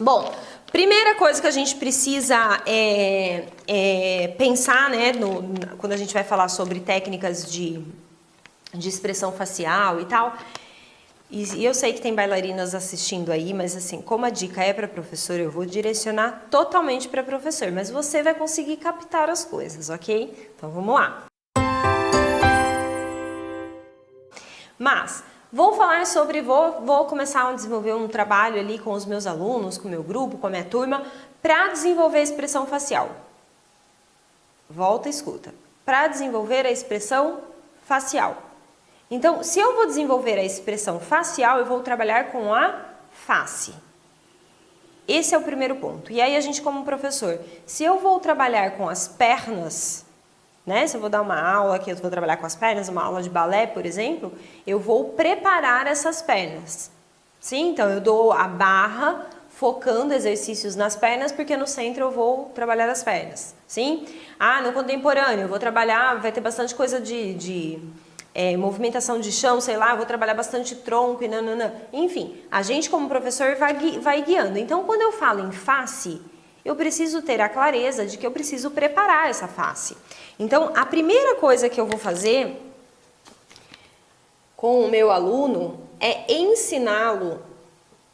Bom, primeira coisa que a gente precisa pensar, né, quando a gente vai falar sobre técnicas de expressão facial e tal, e eu sei que tem bailarinas assistindo aí, mas assim, como a dica é para professor, eu vou direcionar totalmente para professor, mas você vai conseguir captar as coisas, ok? Então vamos lá. Mas vou falar sobre, vou começar a desenvolver um trabalho ali com os meus alunos, com o meu grupo, com a minha turma, para desenvolver a expressão facial. Volta e escuta. Para desenvolver a expressão facial. Então, se eu vou desenvolver a expressão facial, eu vou trabalhar com a face. Esse é o primeiro ponto. E aí a gente, como professor, se eu vou trabalhar com as pernas, né? Se eu vou dar uma aula que eu vou trabalhar com as pernas, uma aula de balé, por exemplo, eu vou preparar essas pernas. Sim, então eu dou a barra focando exercícios nas pernas, porque no centro eu vou trabalhar as pernas. Sim? Ah, no contemporâneo eu vou trabalhar, vai ter bastante coisa de movimentação de chão, sei lá, vou trabalhar bastante tronco e nananã. Enfim, a gente como professor vai guiando. Então, quando eu falo em face, eu preciso ter a clareza de que eu preciso preparar essa face. Então, a primeira coisa que eu vou fazer com o meu aluno é ensiná-lo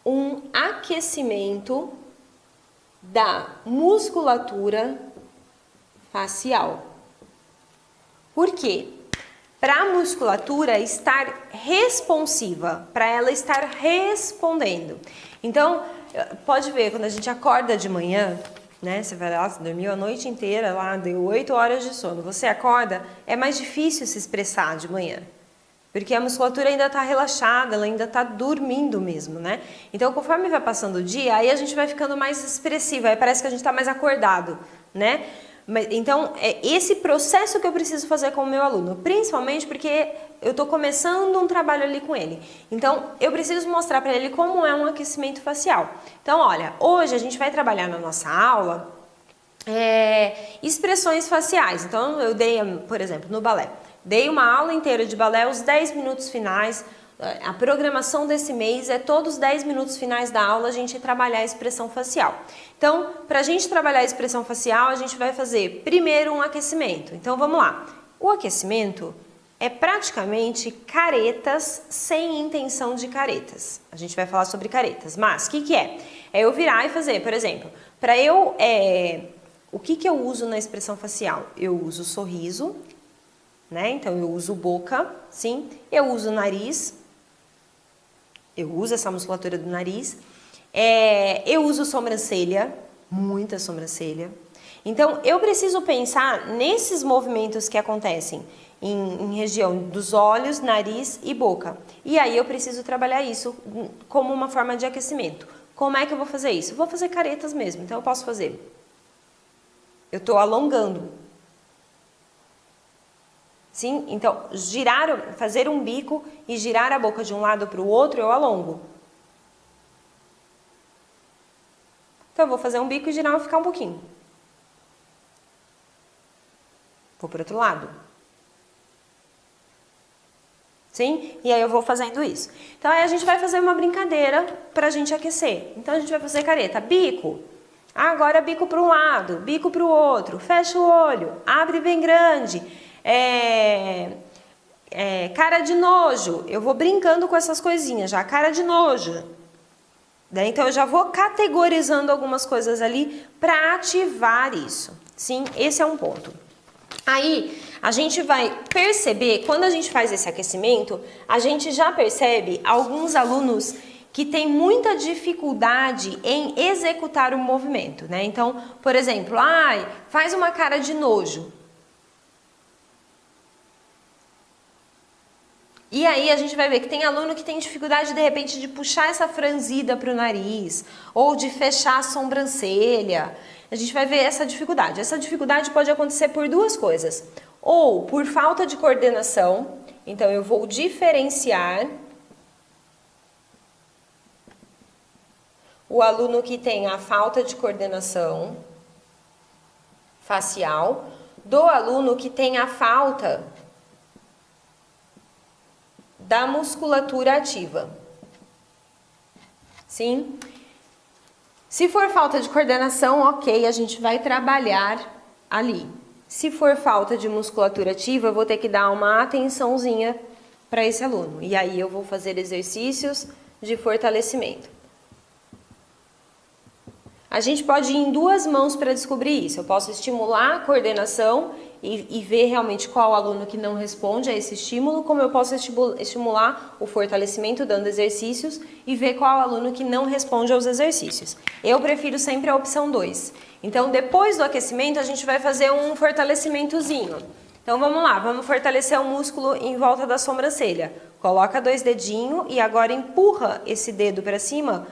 um aquecimento da musculatura facial. Por quê? Para a musculatura estar responsiva, para ela estar respondendo. Então, pode ver, quando a gente acorda de manhã, né? Você vai lá, você dormiu a noite inteira, lá deu 8 horas de sono. Você acorda, é mais difícil se expressar de manhã. Porque a musculatura ainda está relaxada, ela ainda está dormindo mesmo, né? Então, conforme vai passando o dia, aí a gente vai ficando mais expressiva, aí parece que a gente está mais acordado, né? Então, é esse processo que eu preciso fazer com o meu aluno, principalmente porque eu estou começando um trabalho ali com ele. Então, eu preciso mostrar para ele como é um aquecimento facial. Então, olha, hoje a gente vai trabalhar na nossa aula expressões faciais. Então, eu dei, por exemplo, no balé, dei uma aula inteira de balé, os 10 minutos finais. A programação desse mês é todos os 10 minutos finais da aula a gente trabalhar a expressão facial. Então, para a gente trabalhar a expressão facial, a gente vai fazer primeiro um aquecimento. Então, vamos lá. O aquecimento é praticamente caretas sem intenção de caretas. A gente vai falar sobre caretas, mas o que é? É eu virar e fazer, por exemplo, para eu... o que eu uso na expressão facial? Eu uso sorriso, né? Então, eu uso boca, sim. Eu uso nariz. Eu uso essa musculatura do nariz. Eu uso sobrancelha, muita sobrancelha. Então, eu preciso pensar nesses movimentos que acontecem em região dos olhos, nariz e boca. E aí eu preciso trabalhar isso como uma forma de aquecimento. Como é que eu vou fazer isso? Eu vou fazer caretas mesmo, então eu posso fazer. Eu estou alongando. Sim? Então, fazer um bico e girar a boca de um lado para o outro, eu alongo. Então, eu vou fazer um bico e girar e ficar um pouquinho. Vou para o outro lado. Sim? E aí eu vou fazendo isso. Então, aí a gente vai fazer uma brincadeira para a gente aquecer. Então, a gente vai fazer careta. Bico. Agora, bico para um lado, bico para o outro. Fecha o olho. Abre bem grande. Cara de nojo. Eu vou brincando com essas coisinhas já. Cara de nojo. Então, eu já vou categorizando algumas coisas ali para ativar isso. Sim, esse é um ponto. Aí, a gente vai perceber, quando a gente faz esse aquecimento, a gente já percebe alguns alunos que têm muita dificuldade em executar o movimento, né? Então, por exemplo, faz uma cara de nojo. E aí a gente vai ver que tem aluno que tem dificuldade, de repente, de puxar essa franzida para o nariz, ou de fechar a sobrancelha. A gente vai ver essa dificuldade. Essa dificuldade pode acontecer por duas coisas. Ou por falta de coordenação, então eu vou diferenciar o aluno que tem a falta de coordenação facial do aluno que tem a falta da musculatura ativa. Sim? Se for falta de coordenação, ok, a gente vai trabalhar ali. Se for falta de musculatura ativa, eu vou ter que dar uma atençãozinha para esse aluno. E aí eu vou fazer exercícios de fortalecimento. A gente pode ir em duas mãos para descobrir isso. Eu posso estimular a coordenação e ver realmente qual aluno que não responde a esse estímulo, como eu posso estimular o fortalecimento dando exercícios e ver qual aluno que não responde aos exercícios. Eu prefiro sempre a opção 2. Então, depois do aquecimento, a gente vai fazer um fortalecimentozinho. Então, vamos lá, vamos fortalecer o músculo em volta da sobrancelha. Coloca 2 dedinhos e agora empurra esse dedo para cima.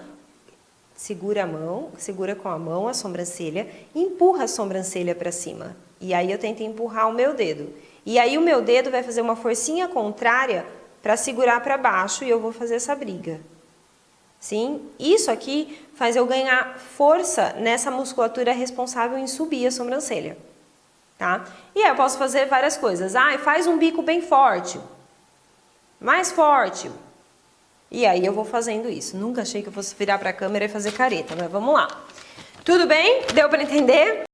Segura a mão, segura com a mão a sobrancelha e empurra a sobrancelha para cima. E aí eu tento empurrar o meu dedo. E aí o meu dedo vai fazer uma forcinha contrária para segurar para baixo e eu vou fazer essa briga. Sim? Isso aqui faz eu ganhar força nessa musculatura responsável em subir a sobrancelha. Tá? E aí eu posso fazer várias coisas. Faz um bico bem forte. Mais forte. E aí eu vou fazendo isso. Nunca achei que eu fosse virar para a câmera e fazer careta, mas vamos lá. Tudo bem? Deu para entender?